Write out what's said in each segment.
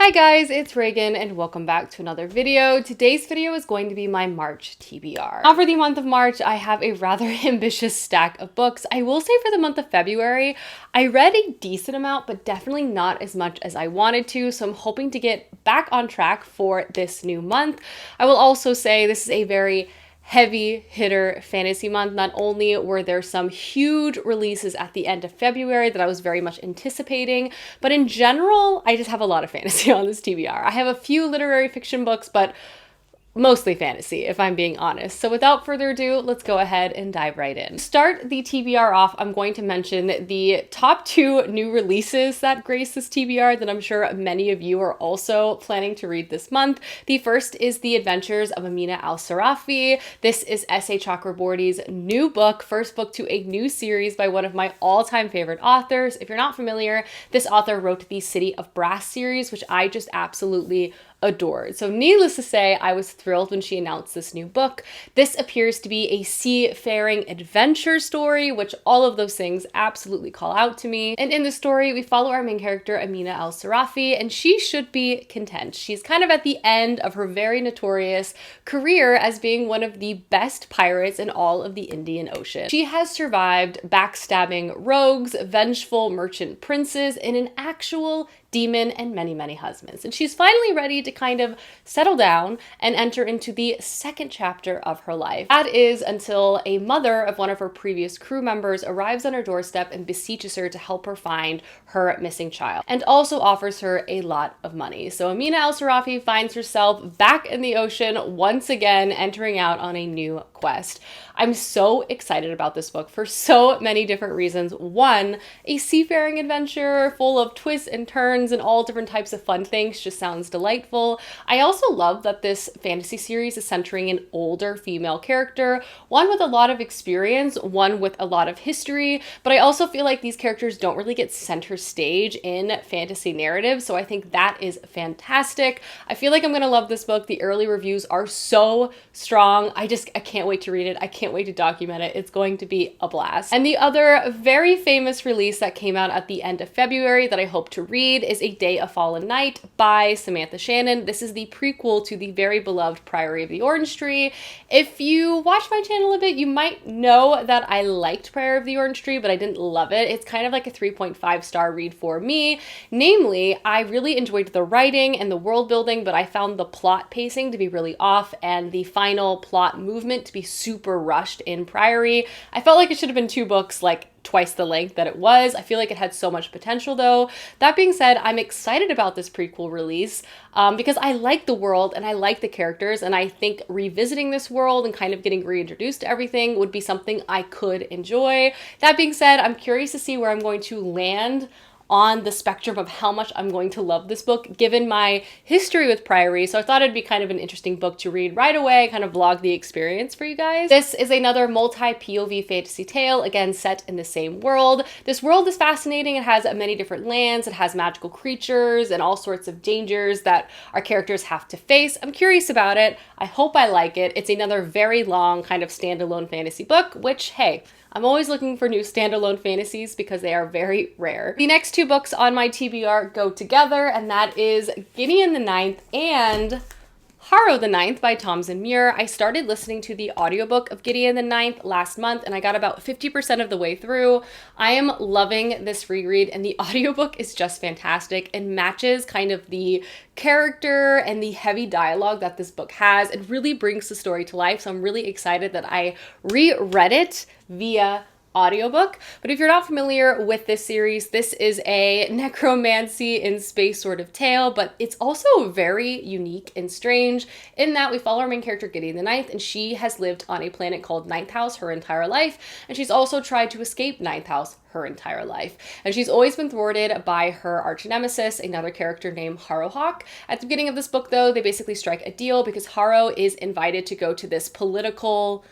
Hi guys, it's Reagan and welcome back to another video. Today's video is going to be my March TBR. Now for the month of March, I have a rather ambitious stack of books. I will say for the month of February, I read a decent amount, but definitely not as much as I wanted to, so I'm hoping to get back on track for this new month. I will also say this is a very heavy hitter fantasy month. Not only were there some huge releases at the end of February that I was very much anticipating, but in general, I just have a lot of fantasy on this TBR. I have a few literary fiction books, but mostly fantasy, if I'm being honest. So without further ado, let's go ahead and dive right in. To start the TBR off, I'm going to mention the top 2 new releases that grace this TBR that I'm sure many of you are also planning to read this month. The first is The Adventures of Amina Sarafi. This is S.A. Chakraborty's new book, first book to a new series by one of my all-time favorite authors. If you're not familiar, this author wrote the City of Brass series, which I just absolutely adored. So needless to say, I was thrilled when she announced this new book. This appears to be a seafaring adventure story, which all of those things absolutely call out to me. And in the story, we follow our main character, Amina Sarafi, and she should be content. She's kind of at the end of her very notorious career as being one of the best pirates in all of the Indian Ocean. She has survived backstabbing rogues, vengeful merchant princes, and an actual demon and many, many husbands. And she's finally ready to kind of settle down and enter into the second chapter of her life. That is until a mother of one of her previous crew members arrives on her doorstep and beseeches her to help her find her missing child, and also offers her a lot of money. So Amina Sarafi finds herself back in the ocean once again, entering out on a new quest. I'm so excited about this book for so many different reasons. One, a seafaring adventure full of twists and turns and all different types of fun things just sounds delightful. I also love that this fantasy series is centering an older female character, one with a lot of experience, one with a lot of history, but I also feel like these characters don't really get center stage in fantasy narratives, so I think that is fantastic. I feel like I'm gonna love this book. The early reviews are so strong. I can't wait to read it. I can't wait to document it. It's going to be a blast. And the other very famous release that came out at the end of February that I hope to read is A Day of Fallen Night by Samantha Shannon. This is the prequel to the very beloved Priory of the Orange Tree. If you watch my channel a bit, you might know that I liked Priory of the Orange Tree, but I didn't love it. It's kind of like a 3.5 star read for me. Namely, I really enjoyed the writing and the world building, but I found the plot pacing to be really off and the final plot movement to be super rushed in Priory. I felt like it should have been 2 books, like twice the length that it was. I feel like it had so much potential though. That being said, I'm excited about this prequel release because I like the world and I like the characters, and I think revisiting this world and kind of getting reintroduced to everything would be something I could enjoy. That being said, I'm curious to see where I'm going to land on the spectrum of how much I'm going to love this book, given my history with Priory. So I thought it'd be kind of an interesting book to read right away, kind of vlog the experience for you guys. This is another multi-POV fantasy tale, again, set in the same world. This world is fascinating. It has many different lands. It has magical creatures and all sorts of dangers that our characters have to face. I'm curious about it. I hope I like it. It's another very long kind of standalone fantasy book, which, hey, I'm always looking for new standalone fantasies because they are very rare. The next 2 books on my TBR go together, and that is Gideon the Ninth and Haro the Ninth by Tamsin Muir. I started listening to the audiobook of Gideon the Ninth last month, and I got about 50% of the way through. I am loving this reread, and the audiobook is just fantastic and matches kind of the character and the heavy dialogue that this book has. It really brings the story to life, so I'm really excited that I reread it via audiobook. But if you're not familiar with this series, this is a necromancy in space sort of tale, but it's also very unique and strange in that we follow our main character Gideon the Ninth, and she has lived on a planet called Ninth House her entire life, and she's also tried to escape Ninth House her entire life. And she's always been thwarted by her arch nemesis, another character named Haro. At the beginning of this book, though, they basically strike a deal because Haro is invited to go to this political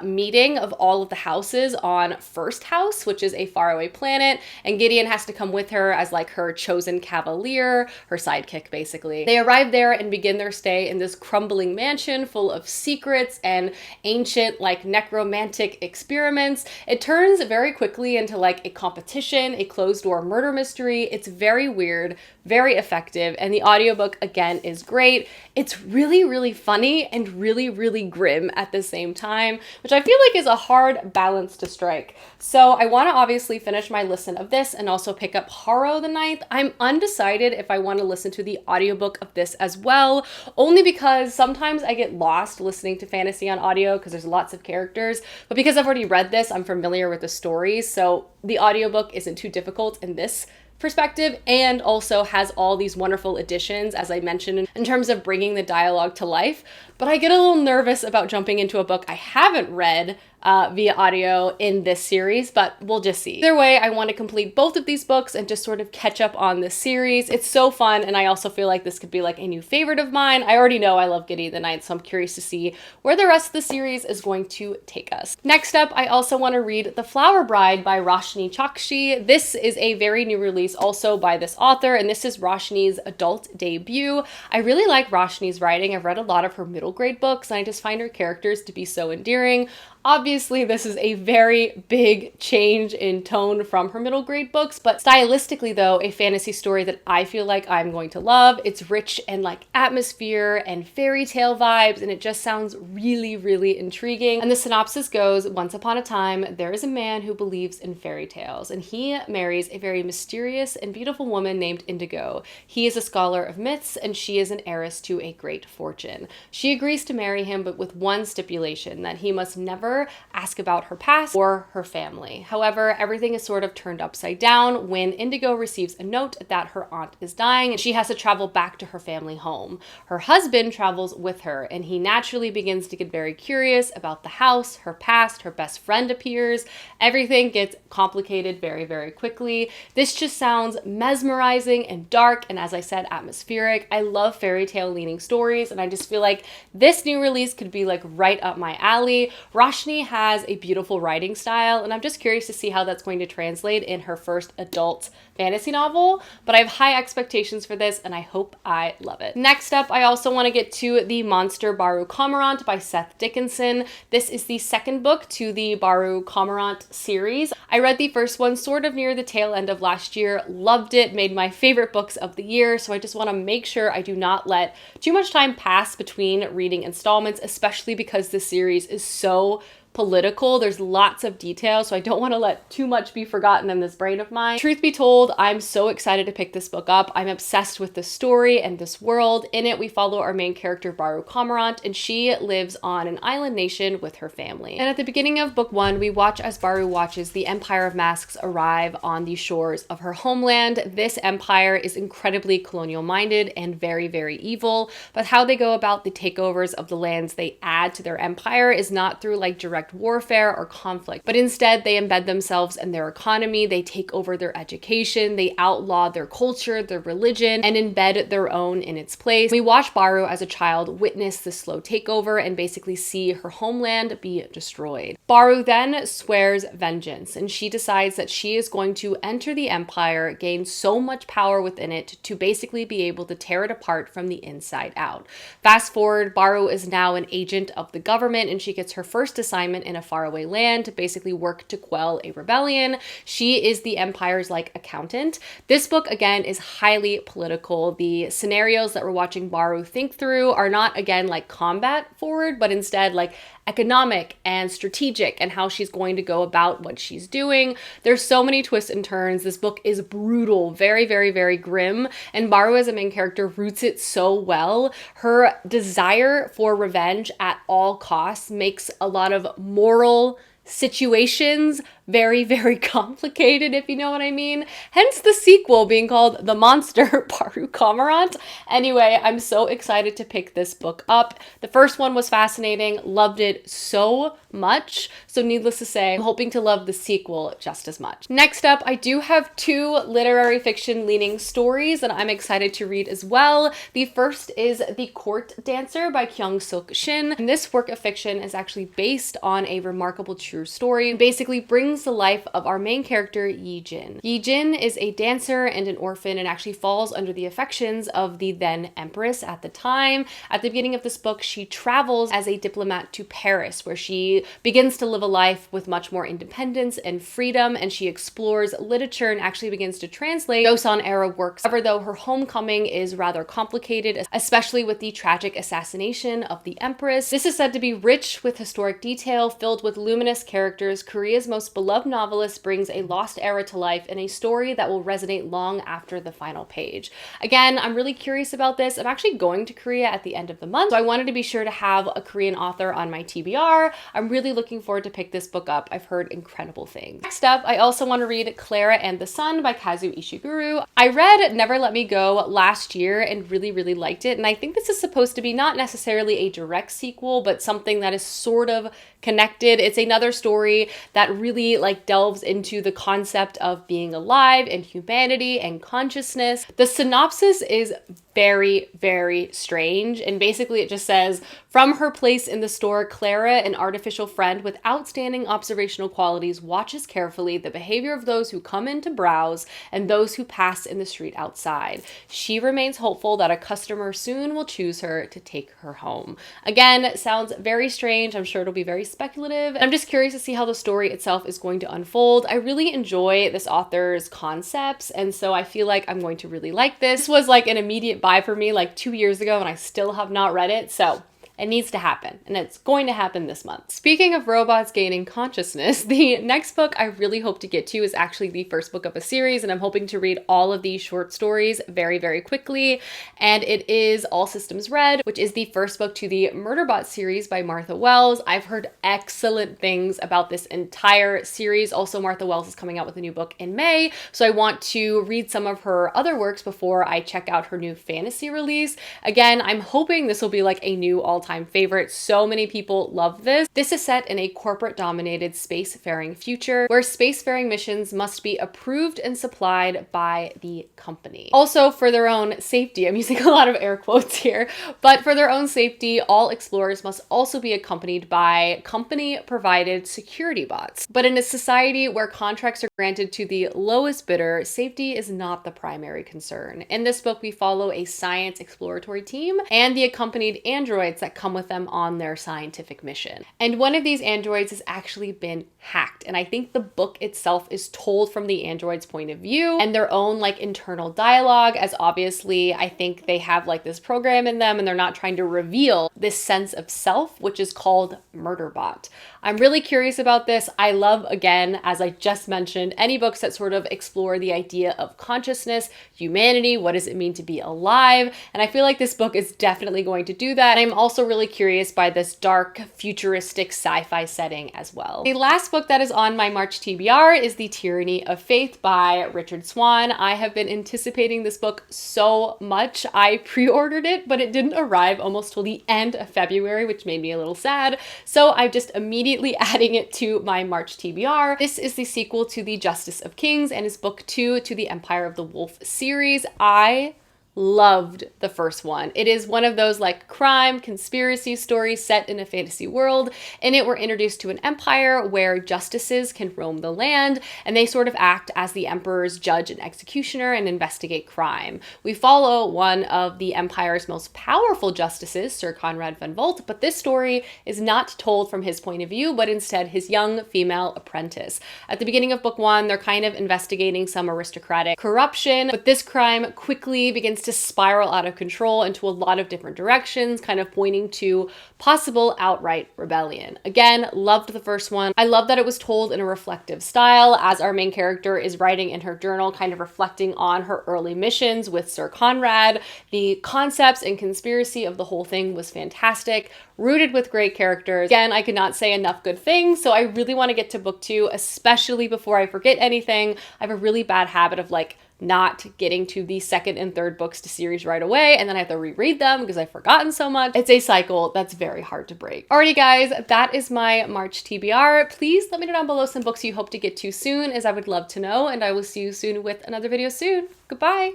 meeting of all of the houses on First House, which is a faraway planet, and Gideon has to come with her as like her chosen cavalier, her sidekick basically. They arrive there and begin their stay in this crumbling mansion full of secrets and ancient like necromantic experiments. It turns very quickly into like a competition, a closed door murder mystery. It's very weird, very effective, and the audiobook again is great. It's really, really funny and really, really grim at the same time, which I feel like is a hard balance to strike. So I want to obviously finish my listen of this and also pick up Haro the ninth. I'm undecided if I want to listen to the audiobook of this as well, only because sometimes I get lost listening to fantasy on audio because there's lots of characters, but because I've already read this, I'm familiar with the stories, so the audiobook isn't too difficult in this perspective, and also has all these wonderful additions, as I mentioned, in terms of bringing the dialogue to life. But I get a little nervous about jumping into a book I haven't read via audio in this series, but we'll just see. Either way, I want to complete both of these books and just sort of catch up on this series. It's so fun, and I also feel like this could be like a new favorite of mine. I already know I love Gideon the Ninth, so I'm curious to see where the rest of the series is going to take us. Next up, I also want to read The Flower Bride by Roshni Chokshi. This is a very new release also by this author, and this is Roshni's adult debut. I really like Roshni's writing. I've read a lot of her middle grade books, and I just find her characters to be so endearing. Obviously, this is a very big change in tone from her middle grade books, but stylistically though, a fantasy story that I feel like I'm going to love. It's rich in like atmosphere and fairy tale vibes, and it just sounds really, really intriguing. And the synopsis goes, once upon a time, there is a man who believes in fairy tales, and he marries a very mysterious and beautiful woman named Indigo. He is a scholar of myths, and she is an heiress to a great fortune. She agrees to marry him, but with one stipulation, that he must never ask about her past or her family. However, everything is sort of turned upside down when Indigo receives a note that her aunt is dying and she has to travel back to her family home. Her husband travels with her, and he naturally begins to get very curious about the house, her past, her best friend appears. Everything gets complicated very, very quickly. This just sounds mesmerizing and dark, and as I said, atmospheric. I love fairy tale leaning stories, and I just feel like this new release could be like right up my alley. Roshni has a beautiful writing style, and I'm just curious to see how that's going to translate in her first adult fantasy novel, but I have high expectations for this, and I hope I love it. Next up, I also want to get to The Monster Baru Comrant by Seth Dickinson. This is the second book to the Baru Comrant series. I read the first one sort of near the tail end of last year, loved it, made my favorite books of the year, so I just want to make sure I do not let too much time pass between reading installments, especially because this series is so political. There's lots of detail, so I don't want to let too much be forgotten in this brain of mine. Truth be told, I'm so excited to pick this book up. I'm obsessed with the story and this world. In it, we follow our main character, Baru Comrant, and she lives on an island nation with her family. And at the beginning of book one, we watch as Baru watches the Empire of Masks arrive on the shores of her homeland. This empire is incredibly colonial-minded and very, very evil, but how they go about the takeovers of the lands they add to their empire is not through like direct warfare or conflict, but instead they embed themselves in their economy, they take over their education, they outlaw their culture, their religion, and embed their own in its place. We watch Baru as a child witness the slow takeover and basically see her homeland be destroyed. Baru then swears vengeance, and she decides that she is going to enter the empire, gain so much power within it to basically be able to tear it apart from the inside out. Fast forward, Baru is now an agent of the government, and she gets her first assignment in a faraway land to basically work to quell a rebellion. She is the empire's like accountant. This book again is highly political. The scenarios that we're watching Baru think through are not again like combat forward, but instead like economic and strategic, and how she's going to go about what she's doing. There's so many twists and turns. This book is brutal, very, very, very grim, and Baru as a main character roots it so well. Her desire for revenge at all costs makes a lot of moral situations very, very complicated, if you know what I mean. Hence the sequel being called The Monster Baru Comrant. Anyway, I'm so excited to pick this book up. The first one was fascinating, loved it so much. So needless to say, I'm hoping to love the sequel just as much. Next up, I do have two literary fiction leaning stories that I'm excited to read as well. The first is The Court Dancer by Kyung-Suk Shin. And this work of fiction is actually based on a remarkable true story. It basically brings the life of our main character, Yi-jin. Yi-jin is a dancer and an orphan and actually falls under the affections of the then empress at the time. At the beginning of this book, she travels as a diplomat to Paris, where she begins to live a life with much more independence and freedom, and she explores literature and actually begins to translate Joseon era works. However, though, her homecoming is rather complicated, especially with the tragic assassination of the empress. This is said to be rich with historic detail, filled with luminous characters. Korea's most beloved novelist brings a lost era to life in a story that will resonate long after the final page. Again, I'm really curious about this. I'm actually going to Korea at the end of the month, so I wanted to be sure to have a Korean author on my TBR. I'm really looking forward to pick this book up. I've heard incredible things. Next up, I also want to read Clara and the Sun by Kazu Ishiguro. I read Never Let Me Go last year and really liked it, and I think this is supposed to be not necessarily a direct sequel, but something that is sort of connected. It's another story that really delves into the concept of being alive and humanity and consciousness. The synopsis is very strange, and basically it just says, from her place in the store, Clara, an artificial friend with outstanding observational qualities, watches carefully the behavior of those who come in to browse and those who pass in the street outside. She remains hopeful that a customer soon will choose her to take her home. Again, sounds very strange. I'm sure it'll be very speculative. I'm just curious to see how the story itself is going to unfold. I really enjoy this author's concepts, and so I feel like I'm going to really like this. This was an immediate buy for me 2 years ago, and I still have not read it, so it needs to happen, and it's going to happen this month. Speaking of robots gaining consciousness, the next book I really hope to get to is actually the first book of a series, and I'm hoping to read all of these short stories very quickly, and it is All Systems Red, which is the first book to the Murderbot series by Martha Wells. I've heard excellent things about this entire series. Also, Martha Wells is coming out with a new book in May, so I want to read some of her other works before I check out her new fantasy release. Again, I'm hoping this will be a new all-time favorite. So many people love this. This is set in a corporate-dominated spacefaring future where spacefaring missions must be approved and supplied by the company. Also, for their own safety, I'm using a lot of air quotes here, but for their own safety, all explorers must also be accompanied by company-provided security bots. But in a society where contracts are granted to the lowest bidder, safety is not the primary concern. In this book, we follow a science exploratory team and the accompanied androids that come with them on their scientific mission. And one of these androids has actually been hacked. And I think the book itself is told from the android's point of view and their own internal dialogue, as obviously I think they have this program in them and they're not trying to reveal this sense of self, which is called Murderbot. I'm really curious about this. I love, again, as I just mentioned, any books that sort of explore the idea of consciousness, humanity, what does it mean to be alive? And I feel like this book is definitely going to do that. I'm also really curious by this dark, futuristic sci-fi setting as well. The last book that is on my March TBR is The Tyranny of Faith by Richard Swan. I have been anticipating this book so much. I pre-ordered it, but it didn't arrive almost till the end of February, which made me a little sad. So I'm just immediately adding it to my March TBR. This is the sequel to The Justice of Kings and is book 2 to the Empire of the Wolf series. I loved the first one. It is one of those crime conspiracy stories set in a fantasy world. In it, we're introduced to an empire where justices can roam the land and they sort of act as the emperor's judge and executioner and investigate crime. We follow one of the empire's most powerful justices, Sir Conrad von Volt, but this story is not told from his point of view, but instead his young female apprentice. At the beginning of book 1, they're kind of investigating some aristocratic corruption, but this crime quickly begins to spiral out of control into a lot of different directions, kind of pointing to possible outright rebellion. Again, loved the first one. I love that it was told in a reflective style as our main character is writing in her journal, kind of reflecting on her early missions with Sir Conrad. The concepts and conspiracy of the whole thing was fantastic, rooted with great characters. Again, I could not say enough good things, so I really want to get to book 2, especially before I forget anything. I have a really bad habit of like not getting to the second and third books to series right away, and then I have to reread them because I've forgotten so much. It's a cycle that's very hard to break. Alrighty guys, that is my March TBR. Please let me know down below some books you hope to get to soon, as I would love to know, and I will see you soon with another video soon. Goodbye!